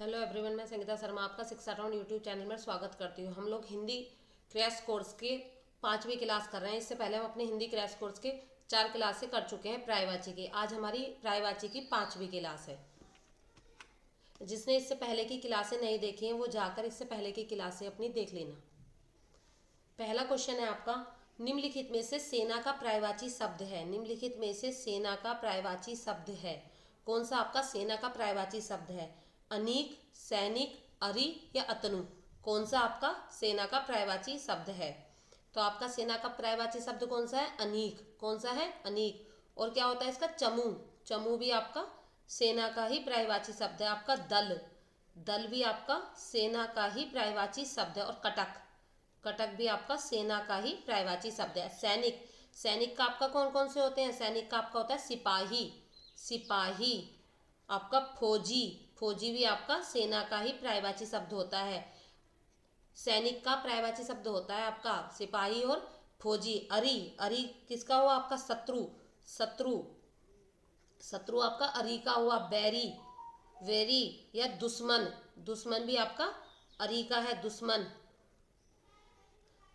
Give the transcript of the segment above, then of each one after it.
Hello everyone, मैं संगीता शर्मा आपका शिक्षा टाउन यूट्यूब चैनल में स्वागत करती हूँ। हम लोग हिंदी क्रैश कोर्स के 5वीं क्लास कर रहे हैं। इससे पहले हम अपने हिंदी क्रैश कोर्स के 4 क्लासें कर चुके हैं पर्यायवाची की। आज हमारी पर्यायवाची की 5वीं क्लास है। जिसने इससे पहले की क्लासें नहीं देखी हैं वो जाकर इससे पहले की क्लासें अपनी देख लेना। पहला क्वेश्चन है आपका, निम्नलिखित में से सेना का पर्यायवाची शब्द है। निम्नलिखित में से सेना का पर्यायवाची शब्द है। कौन सा आपका सेना का पर्यायवाची शब्द है? अनीक, सैनिक, अरि या अतनु? कौन सा आपका सेना का पर्यायवाची शब्द है? तो आपका सेना का पर्यायवाची शब्द कौन सा है? अनीक। कौन सा है? अनीक। और क्या होता है इसका? चमू। चमू भी आपका सेना का ही पर्यायवाची शब्द है। आपका दल, दल भी आपका सेना का ही पर्यायवाची शब्द है। और कटक, कटक भी आपका सेना का ही पर्यायवाची शब्द है। सैनिक, सैनिक का आपका कौन कौन से होते हैं? सैनिक का आपका होता है सिपाही, सिपाही। आपका फौजी, फौजी भी आपका सेना का ही पर्यायवाची शब्द होता है। सैनिक का पर्यायवाची शब्द होता है आपका सिपाही और फौजी। अरि, अरि किसका हुआ? आपका शत्रु, शत्रु। शत्रु आपका अरि का हुआ। बैरी, वेरी या दुश्मन, दुश्मन भी आपका अरि का है, दुश्मन।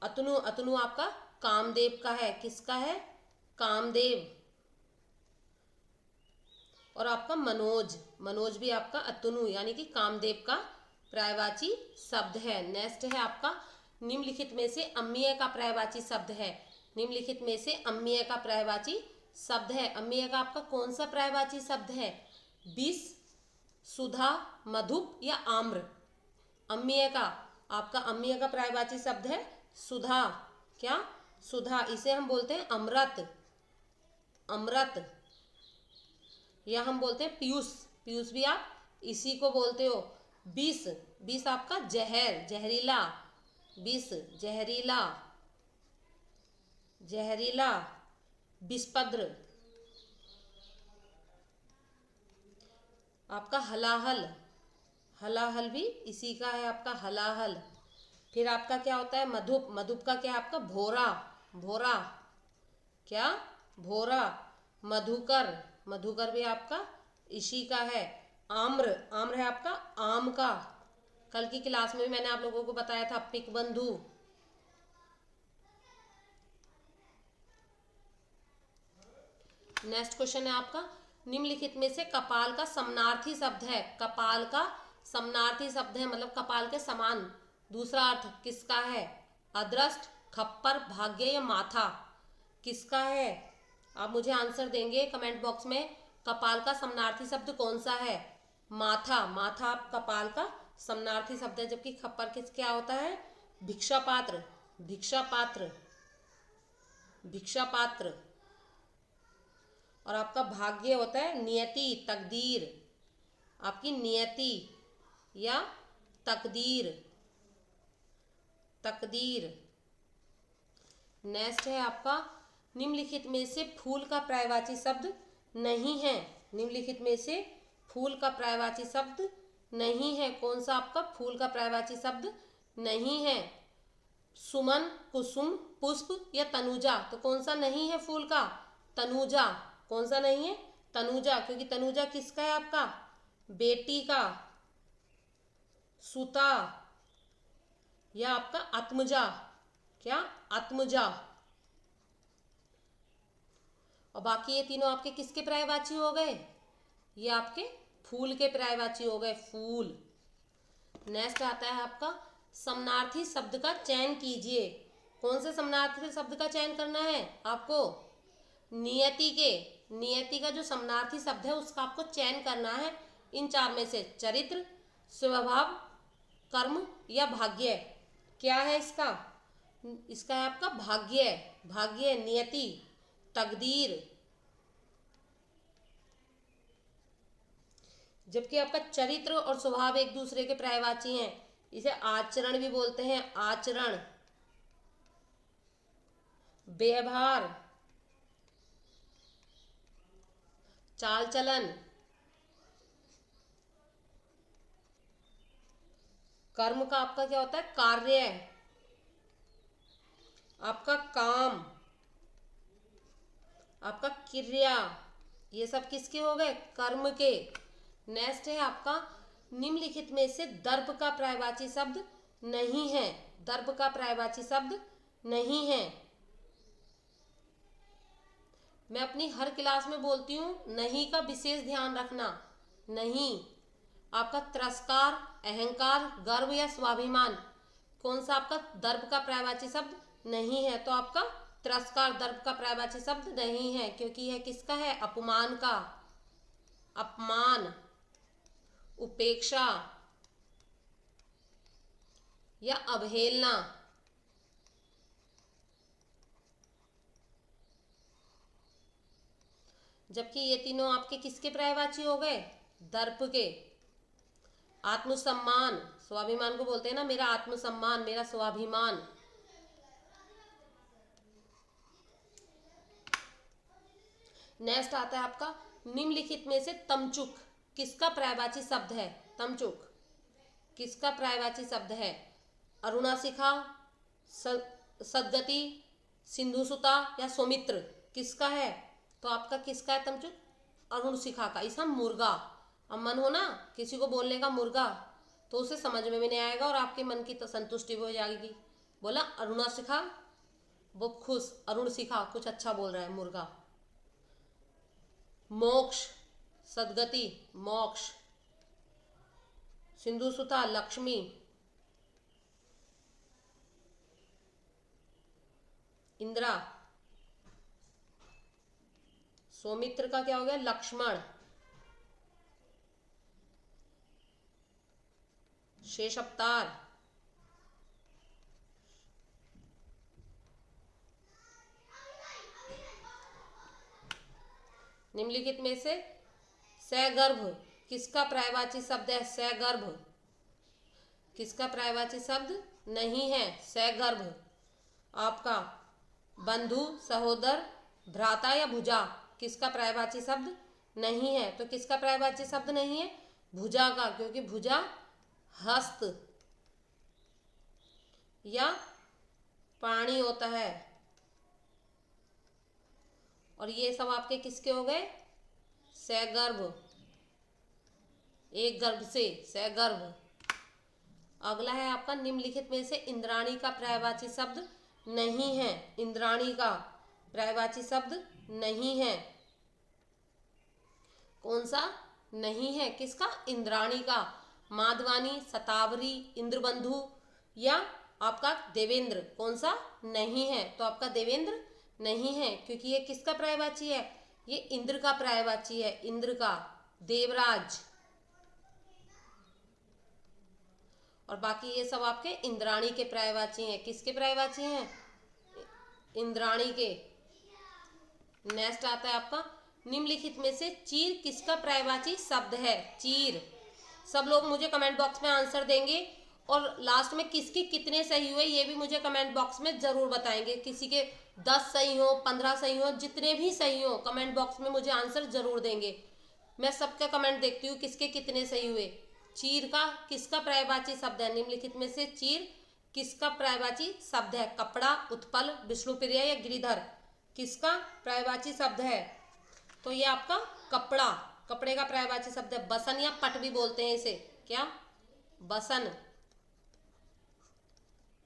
अतनु, अतनु आपका कामदेव का है। किसका है? कामदेव। और आपका मनोज, मनोज भी आपका अतनु यानी कि कामदेव का पर्यायवाची शब्द है। नेक्स्ट है आपका, निम्नलिखित में से अम्मीय का पर्यायवाची शब्द है। निम्नलिखित में से अम्मीय का पर्यायवाची शब्द है। अम्मीय का आपका कौन सा पर्यायवाची शब्द है? विष, सुधा, मधुप या आम्र? अम्मीय का आपका अम्मीय का पर्यायवाची शब्द है सुधा। क्या? सुधा। इसे हम बोलते हैं अमृत, अमृत। या हम बोलते हैं पीयूष, पीयूष भी आप इसी को बोलते हो। विष, विष आपका जहर, जहरीला, विष जहरीला, जहरीला। विषपद्र आपका हलाहल, हलाहल भी इसी का है आपका हलाहल। फिर आपका क्या होता है? मधुप, मधुप का क्या है आपका? भोरा, भोरा। क्या? भोरा। मधुकर, मधुकर भी आपका इसी का है। आम्र, आम्र है आपका आम का। कल की क्लास में भी मैंने आप लोगों को बताया था पिकबंधु। नेक्स्ट क्वेश्चन है आपका, निम्नलिखित में से कपाल का समानार्थी शब्द है। कपाल का समानार्थी शब्द है मतलब कपाल के समान दूसरा अर्थ किसका है? अदृष्ट, खप्पर, भाग्य या माथा? किसका है? आप मुझे आंसर देंगे कमेंट बॉक्स में। कपाल का समानार्थी शब्द कौन सा है? माथा, माथा आप कपाल का समानार्थी शब्द है। जबकि खप्पर किस क्या होता है? भिक्षा पात्र, भिक्षा पात्र, भिक्षा पात्र। और आपका भाग्य होता है नियति, तकदीर। आपकी नियति या तकदीर, तकदीर। नेक्स्ट है आपका, निम्नलिखित में से फूल का पर्यायवाची शब्द नहीं है। निम्नलिखित में से फूल का पर्यायवाची शब्द नहीं है। कौन सा आपका फूल का पर्यायवाची शब्द नहीं है? सुमन, कुसुम, पुष्प या तनुजा? तो कौन सा नहीं है फूल का? तनुजा। कौन सा नहीं है? तनुजा। क्योंकि तनुजा किसका है आपका? बेटी का। सुता या आपका आत्मजा। क्या? आत्मजा। और बाकी ये तीनों आपके किसके पर्यायवाची हो गए? ये आपके फूल के पर्यायवाची हो गए, फूल। नेक्स्ट आता है आपका, समानार्थी शब्द का चयन कीजिए। कौन से समानार्थी शब्द का चयन करना है आपको? नियति के, नियति का जो समानार्थी शब्द है उसका आपको चयन करना है इन 4 में से। चरित्र, स्वभाव, कर्म या भाग्य? क्या है इसका? इसका है आपका भाग्य, भाग्य, नियति, तकदीर। जबकि आपका चरित्र और स्वभाव एक दूसरे के पर्यायवाची हैं। इसे आचरण भी बोलते हैं, आचरण, व्यवहार, चाल चलन। कर्म का आपका क्या होता है? कार्य, आपका काम, आपका क्रिया। ये सब किसके हो गए? कर्म के। नेक्स्ट है आपका, निम्नलिखित में से दर्प का पर्यायवाची शब्द नहीं है। दर्प का पर्यायवाची शब्द नहीं है। मैं अपनी हर क्लास में बोलती हूँ, नहीं का विशेष ध्यान रखना। नहीं आपका तिरस्कार, अहंकार, गर्व या स्वाभिमान, कौन सा आपका दर्प का पर्यायवाची शब्द नहीं है? तो आपका तिरस्कार दर्प का पर्यायवाची शब्द नहीं है, क्योंकि यह किसका है? अपमान का। अपमान, उपेक्षा या अवहेलना। जबकि ये तीनों आपके किसके पर्यायवाची हो गए? दर्प के। आत्मसम्मान, स्वाभिमान को बोलते हैं ना, मेरा आत्मसम्मान, मेरा स्वाभिमान। नेक्स्ट आता है आपका, निम्नलिखित में से तमचुक किसका पर्यायवाची शब्द है? तमचुक किसका पर्यायवाची शब्द है? अरुणाशिखा, सदगति, सिंधुसुता या सौमित्र, किसका है? तो आपका किसका है तमचुक? अरुणशिखा का। इसका मुर्गा, अब मन हो ना किसी को बोलने का मुर्गा, तो उसे समझ में भी नहीं आएगा और आपके मन की तो संतुष्टि भी हो जाएगी। बोला अरुणाशिखा, वो खुश, अरुणशिखा कुछ अच्छा बोल रहा है, मुर्गा। मोक्ष, सदगति, मोक्ष। सिंधुसुता, लक्ष्मी। इंदिरा। सौमित्र का क्या हो गया? लक्ष्मण। शेष अवतार। निम्नलिखित में से सगर्भ किसका पर्यायवाची शब्द है? सगर्भ किसका पर्यायवाची शब्द नहीं है? सगर्भ आपका बंधु, सहोदर, भ्राता या भुजा, किसका पर्यायवाची शब्द नहीं है? तो किसका पर्यायवाची शब्द नहीं है? भुजा का, क्योंकि भुजा हस्त या प्राणी होता है। और ये सब आपके किसके हो गए? सगर्भ, एक गर्भ से, सगर्भ। अगला है आपका, निम्नलिखित में से इंद्राणी का पर्यायवाची शब्द नहीं है। इंद्राणी का पर्यायवाची शब्द नहीं है। कौन सा नहीं है? किसका? इंद्राणी का। माधवानी, शतावरी, इंद्रबंधु या आपका देवेंद्र, कौन सा नहीं है? तो आपका देवेंद्र नहीं है, क्योंकि ये किसका पर्यायवाची है? ये इंद्र का पर्यायवाची है, इंद्र का। देवराज। और बाकी ये सब आपके इंद्राणी के पर्यायवाची हैं। किसके पर्यायवाची हैं? इंद्राणी के। नेक्स्ट आता है आपका, निम्नलिखित में से चीर किसका पर्यायवाची शब्द है? चीर। सब लोग मुझे कमेंट बॉक्स में आंसर देंगे और लास्ट में किसके कितने सही हुए ये भी मुझे कमेंट बॉक्स में जरूर बताएंगे। किसी के 10 सही हो, 15 सही हो, जितने भी सही हो कमेंट बॉक्स में मुझे आंसर जरूर देंगे। मैं सबका कमेंट देखती हूँ किसके कितने सही हुए। चीर का किसका पर्यायवाची शब्द है? निम्नलिखित में से चीर किसका पर्यायवाची शब्द है? कपड़ा, उत्पल, विष्णुप्रिय या गिरिधर, किसका पर्यायवाची शब्द है? तो ये आपका कपड़ा, कपड़े का पर्यायवाची शब्द है। बसन या पट भी बोलते हैं इसे। क्या? बसन,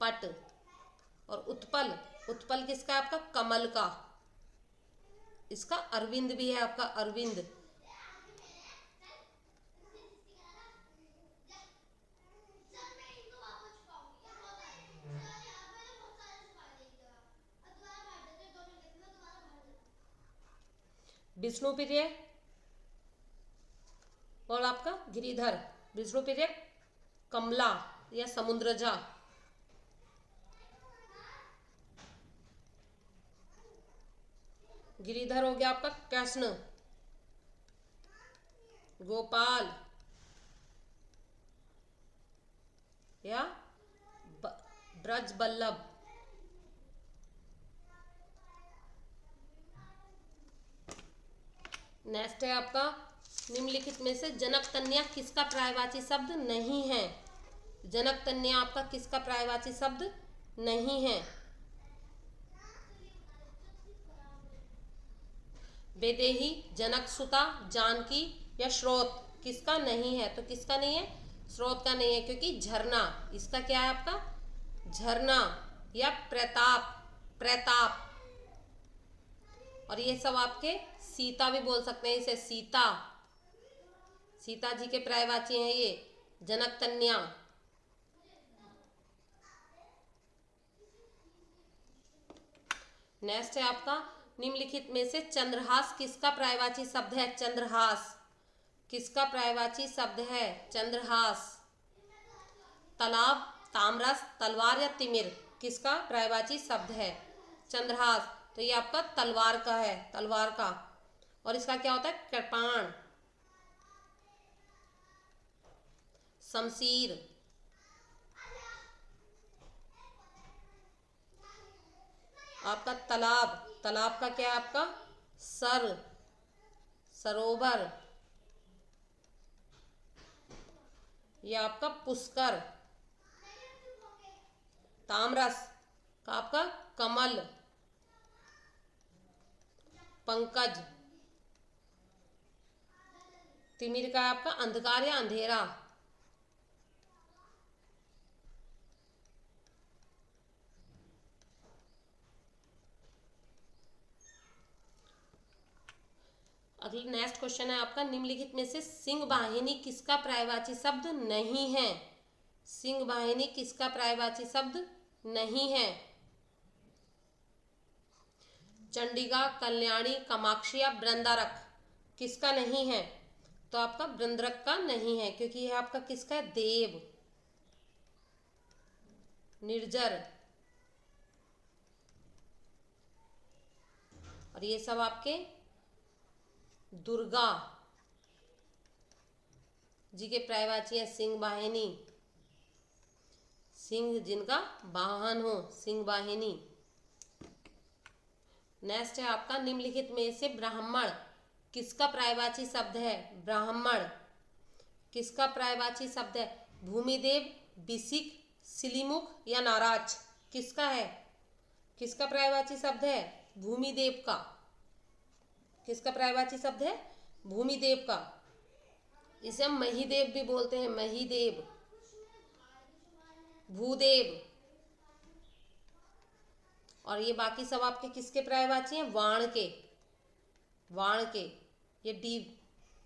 पट। और उत्पल, उत्पल किसका? आपका कमल का। इसका अरविंद भी है, आपका अरविंद। विष्णुप्रिय और आपका गिरिधर। विष्णुप्रिय कमला या समुद्रजा। गिरिधर हो गया आपका कृष्ण, गोपाल या ब्रज बल्लभ। नेक्स्ट है आपका, निम्नलिखित में से जनक कन्या किसका पर्यायवाची शब्द नहीं है? जनक कन्या आपका किसका पर्यायवाची शब्द नहीं है? वैदेही, जनक सुता, जानकी या श्रोत, किसका नहीं है? तो किसका नहीं है? स्रोत का नहीं है, क्योंकि झरना, इसका क्या है आपका झरना या प्रताप, प्रताप। और ये सब आपके सीता भी बोल सकते हैं इसे, सीता, सीता जी के पर्यायवाची हैं ये, जनक कन्या। नेक्स्ट है आपका निम्नलिखित में से चंद्रहास किसका पर्यायवाची शब्द है? चंद्रहास किसका पर्यायवाची शब्द है? चंद्रहास। तालाब, तामरस, तलवार या तिमिर किसका पर्यायवाची शब्द है? चंद्रहास। तो ये आपका तलवार का है, तलवार का। और इसका क्या होता है? कृपाण, शमशीर। आपका तालाब, तालाब का क्या है आपका? सर, सरोवर। ये आपका पुष्कर। तामरस का आपका कमल, पंकज। तिमिर का आपका अंधकार या अंधेरा। अगला नेक्स्ट क्वेश्चन है आपका निम्नलिखित में से सिंह वाहिनी किसका पर्यायवाची शब्द नहीं है? सिंह वाहिनी किसका पर्यायवाची शब्द नहीं है? चंडिका, कल्याणी, कामाक्षी या वृंदारक किसका नहीं है? तो आपका वृंदारक का नहीं है, क्योंकि यह आपका किसका है? देव, निर्जर। और ये सब आपके दुर्गा जी के पर्यायवाची है, सिंह वाहिनी, सिंह जिनका वाहन हो, सिंह वाहिनी। नेक्स्ट है आपका निम्नलिखित में से ब्राह्मण किसका पर्यायवाची शब्द है? ब्राह्मण किसका पर्यायवाची शब्द है? भूमिदेव, बिसिक, सिलीमुख या नाराज किसका है? किसका पर्यायवाची शब्द है? भूमिदेव का। किसका पर्यायवाची शब्द है? भूमिदेव का। इसे हम महीदेव भी बोलते हैं, महीदेव, भूदेव। और ये बाकी सब आपके किसके पर्यायवाची हैं? वाण के, वाण के। ये डी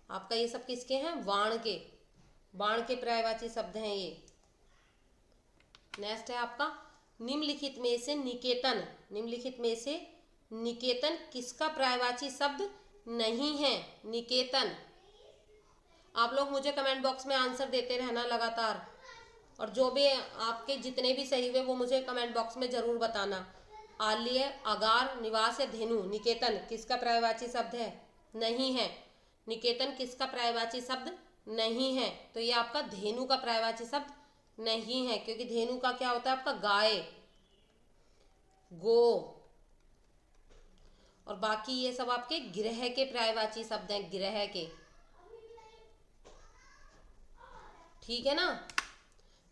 आपका, ये सब किसके हैं? वाण के, वाण के पर्यायवाची शब्द हैं ये। नेक्स्ट है आपका निम्नलिखित में से निकेतन, निम्नलिखित में से निकेतन किसका पर्यायवाची शब्द नहीं है? निकेतन। आप लोग मुझे कमेंट बॉक्स में आंसर देते रहना लगातार, और जो भी आपके जितने भी सही हुए वो मुझे कमेंट बॉक्स में जरूर बताना। आल्य, अगार, निवास या धेनु निकेतन किसका पर्यायवाची शब्द है? नहीं है। निकेतन किसका पर्यायवाची शब्द नहीं है? तो ये आपका धेनु का पर्यायवाची शब्द नहीं है, क्योंकि धेनु का क्या होता है? आपका गाय, गो। और बाकी ये सब आपके गृह के पर्यायवाची शब्द हैं, गृह के। ठीक है ना।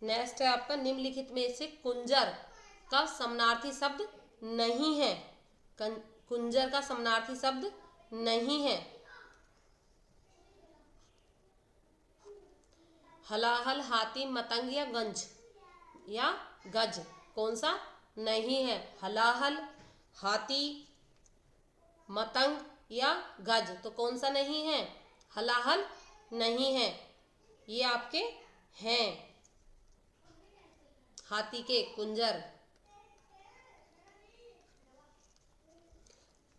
नेक्स्ट है आपका निम्नलिखित में से कुंजर का समानार्थी शब्द नहीं है? कुंजर का समानार्थी शब्द नहीं है। हलाहल, हाथी, मतंग या गंज या गज कौन सा नहीं है? हलाहल, हाथी, मतंग या गज, तो कौन सा नहीं है? हलाहल नहीं है। ये आपके हैं हाथी के, कुंजर।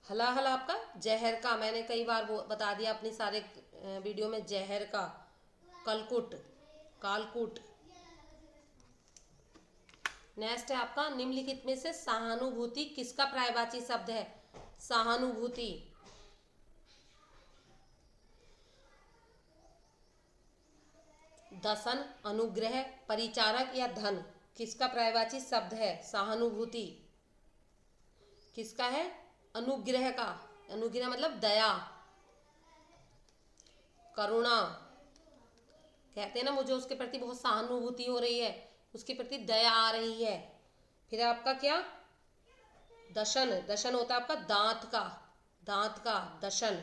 हलाहल आपका जहर का, मैंने कई बार बता दिया अपनी सारे वीडियो में, जहर का। कलकुट, कालकुट। नेक्स्ट है आपका निम्नलिखित में से सहानुभूति किसका पर्यायवाची शब्द है? सहानुभूति। दशन, अनुग्रह, परिचारक या धन किसका पर्यायवाची शब्द है? सहानुभूति। किसका है? अनुग्रह का। अनुग्रह मतलब दया, करुणा। कहते हैं ना मुझे उसके प्रति बहुत सहानुभूति हो रही है, उसके प्रति दया आ रही है। फिर आपका क्या? दशन, दशन होता है आपका दांत का, दांत का दशन,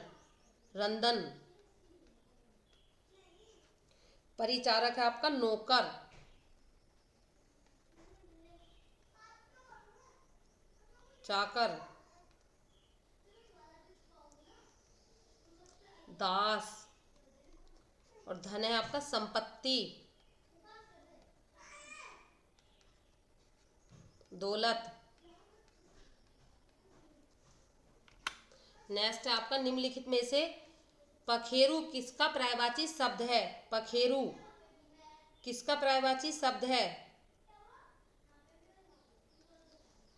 रंदन। परिचारक है आपका नौकर। चाकर, दास। और धन है आपका संपत्ति, दौलत। नेक्स्ट है आपका निम्नलिखित में से पखेरु किसका पर्यायवाची शब्द है? पखेरु किसका पर्यायवाची शब्द है?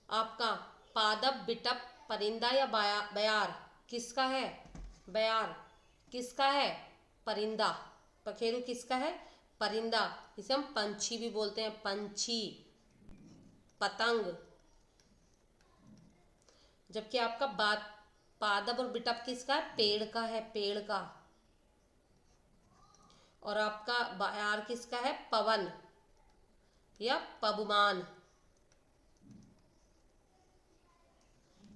आपका पादप, बिटप, परिंदा या बयार? किसका है? बयार। किसका है? परिंदा। पखेरु किसका है? परिंदा। इसे हम पंछी भी बोलते हैं, पंछी, पतंग। जबकि आपका पादप और बिटप किसका है? पेड़ का है, पेड़ का। और आपका बयार किसका है? पवन या पवमान।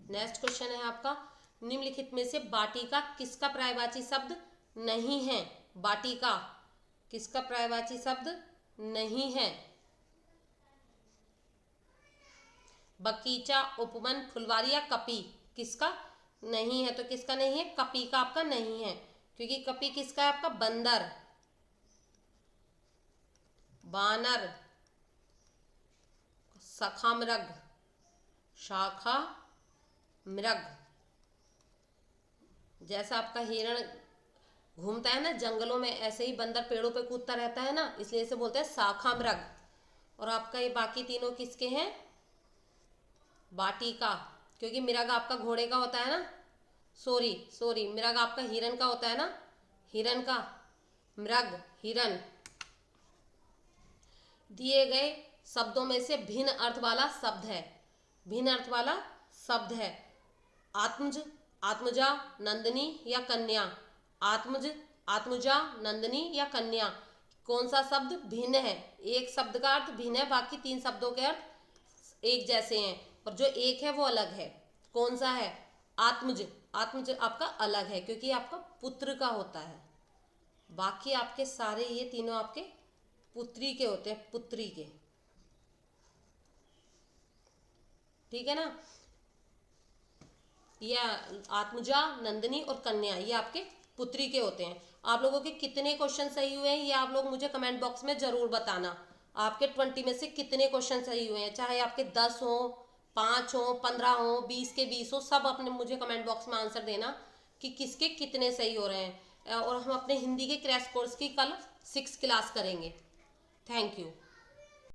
नेक्स्ट क्वेश्चन है आपका निम्नलिखित में से बाटिका किसका पर्यायवाची शब्द नहीं है? बाटिका किसका पर्यायवाची शब्द नहीं है? बगीचा, उपवन, फुलवारी या कपी? किसका नहीं है? तो किसका नहीं है? कपी का आपका नहीं है, क्योंकि कपी किसका है? आपका बंदर, बानर, सखामृग, शाखा मृग। जैसा आपका हिरण घूमता है ना जंगलों में, ऐसे ही बंदर पेड़ों पे कूदता रहता है ना, इसलिए इसे बोलते हैं शाखा मृग। और आपका ये बाकी तीनों किसके हैं? बाटिका, क्योंकि मृग आपका घोड़े का होता है ना, सॉरी मृग आपका हिरण का होता है ना, हिरण का, मृग हिरण। दिए गए शब्दों में से भिन्न अर्थ वाला शब्द है, भिन्न अर्थ वाला शब्द है। आत्मज, आत्मजा, नंदिनी या कन्या? आत्मज, आत्मजा, नंदिनी या कन्या? कौन सा शब्द भिन्न है? एक शब्द का अर्थ भिन्न है, बाकी तीन शब्दों के अर्थ एक जैसे हैं, और जो एक है वो अलग है। कौन सा है? आत्मज। आत्मज आपका अलग है, क्योंकि आपका पुत्र का होता है। बाकी आपके सारे ये तीनों आपके पुत्री के होते हैं, पुत्री के। ठीक है ना? या आत्मजा, नंदिनी और कन्या ये आपके पुत्री के होते हैं। आप लोगों के कितने क्वेश्चन सही हुए हैं ये आप लोग मुझे कमेंट बॉक्स में जरूर बताना। आपके 20 में से कितने क्वेश्चन सही हुए हैं, चाहे आपके 10 हो, 5 हो, 15 हो, 20 के 20 हो, सब अपने मुझे कमेंट बॉक्स में आंसर देना कि किसके कितने सही हो रहे हैं। और हम अपने हिंदी के क्रैश कोर्स की कल 6 क्लास करेंगे। Thank you.